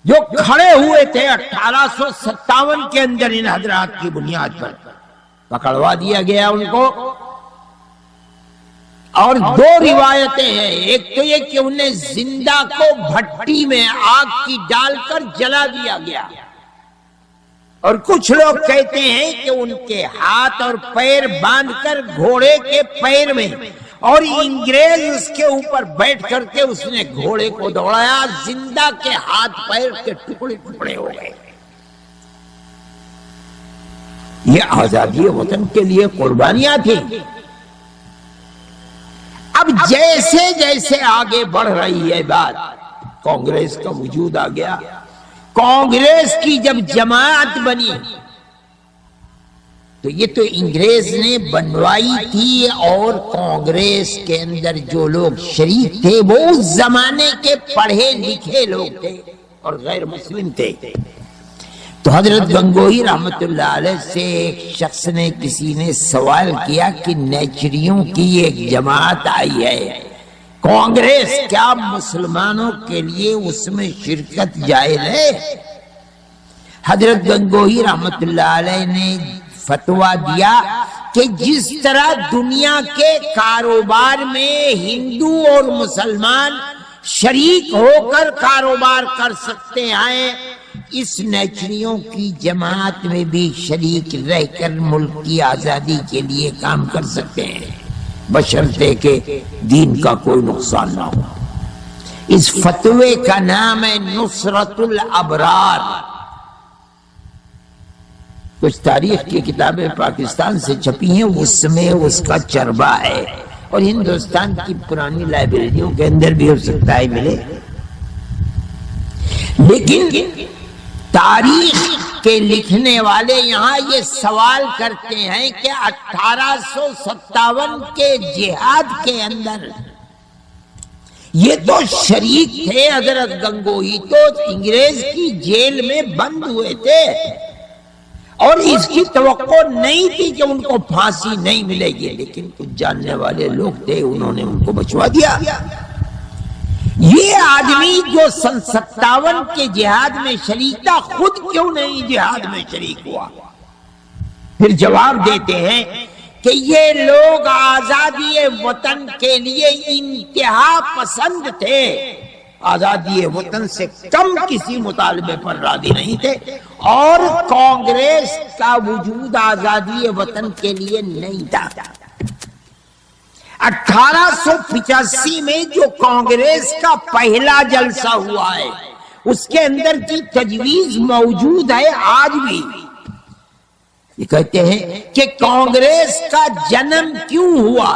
جو کھڑے ہوئے تھے 1857 کے اندر ان حضرات کی بنیاد پر پکڑوا دیا گیا ان کو. اور دو روایتیں ہیں، ایک تو یہ کہ انہیں زندہ کو بھٹی میں آگ کی ڈال کر جلا دیا گیا، اور کچھ لوگ کہتے ہیں کہ ان کے ہاتھ اور پیر باندھ کر گھوڑے کے پیر میں، اور انگریز اس کے اوپر بیٹھ کر کے اس نے گھوڑے کو دوڑایا، زندہ کے ہاتھ پیر کے ٹکڑے ٹکڑے ہو گئے. یہ آزادی وطن کے لیے قربانیاں تھیں. اب جیسے جیسے آگے بڑھ رہی ہے بات، کانگریس کا وجود آ گیا. کانگریس کی جب جماعت بنی تو یہ تو انگریز نے بنوائی تھی، اور کانگریس کے اندر جو لوگ شریک تھے وہ اس زمانے کے پڑھے لکھے لوگ تھے اور غیر مسلم تھے. تو حضرت گنگوہی رحمت اللہ علیہ سے ایک شخص نے، کسی نے سوال کیا کہ نیچریوں کی ایک جماعت آئی ہے کانگریس، کیا مسلمانوں کے لیے اس میں شرکت جائز ہے؟ حضرت گنگوہی رحمت اللہ علیہ نے فتویٰ دیا کہ جس طرح دنیا کے کاروبار میں ہندو اور مسلمان شریک ہو کر کاروبار کر سکتے ہیں، اس نیچریوں کی جماعت میں بھی شریک رہ کر ملک کی آزادی کے لیے کام کر سکتے ہیں، بشرطے کہ دین کا کوئی نقصان نہ ہو. اس فتوے کا نام ہے نصرت الابرار. کچھ تاریخ کی کتابیں پاکستان سے چھپی ہیں، اس میں اس کا چربہ ہے، اور ہندوستان کی پرانی لائبریریوں کے اندر بھی ہو سکتا ہے ملے. لیکن تاریخ کے لکھنے والے یہاں یہ سوال کرتے ہیں کہ 1857 کے جہاد کے اندر یہ تو شریک تھے، حضرت گنگوہی تو انگریز کی جیل میں بند ہوئے تھے، اور اس کی توقع نہیں تھی کہ ان کو پھانسی نہیں ملے گی، لیکن کچھ جاننے والے لوگ تھے، انہوں نے ان کو بچوا دیا. یہ آدمی جو سن 57 کے جہاد میں شریک تھا، خود کیوں نہیں جہاد میں شریک ہوا؟ پھر جواب دیتے ہیں کہ یہ لوگ آزادی وطن کے لیے انتہا پسند تھے، آزادی وطن سے کم کسی مطالبے پر راضی نہیں تھے، اور کانگریس کا وجود آزادی وطن کے لیے نہیں تھا. 1885 میں جو کانگریس کا پہلا جلسہ ہوا ہے، اس کے اندر کی تجویز موجود ہے آج بھی. یہ کہتے ہیں کہ کانگریس کا جنم کیوں ہوا؟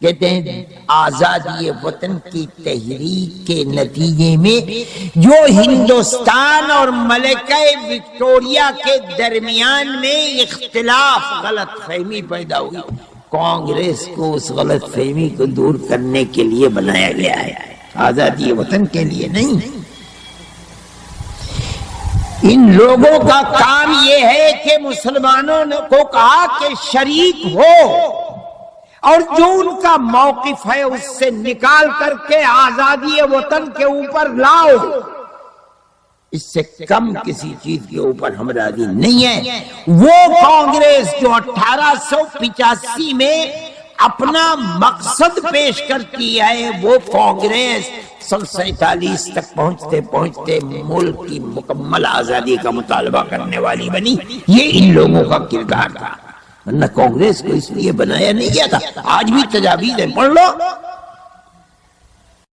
کہتے ہیں آزادی وطن کی تحریک کے نتیجے میں جو ہندوستان اور ملکہ وکٹوریہ کے درمیان میں اختلاف، غلط فہمی پیدا ہوئی، کانگریس کو اس غلط فہمی کو دور کرنے کے لیے بنایا گیا ہے، آزادی وطن کے لیے نہیں. ان لوگوں کا کام یہ ہے کہ مسلمانوں کو کہا کہ شریک ہو، اور جو ان کا موقف ہے اس سے نکال کر کے آزادی وطن کے اوپر لاؤ. اس سے کم کسی چیز کے اوپر ہم راضی نہیں ہیں. وہ کانگریس جو 1885 میں اپنا مقصد پیش کرتی ہے، وہ کانگریس سن 47 تک پہنچتے پہنچتے ملک کی مکمل آزادی کا مطالبہ کرنے والی بنی. یہ ان لوگوں کا کردار تھا، ورنہ کانگریس کو اس لیے بنایا نہیں گیا تھا. آج بھی تجاویز ہیں، پڑھ لو.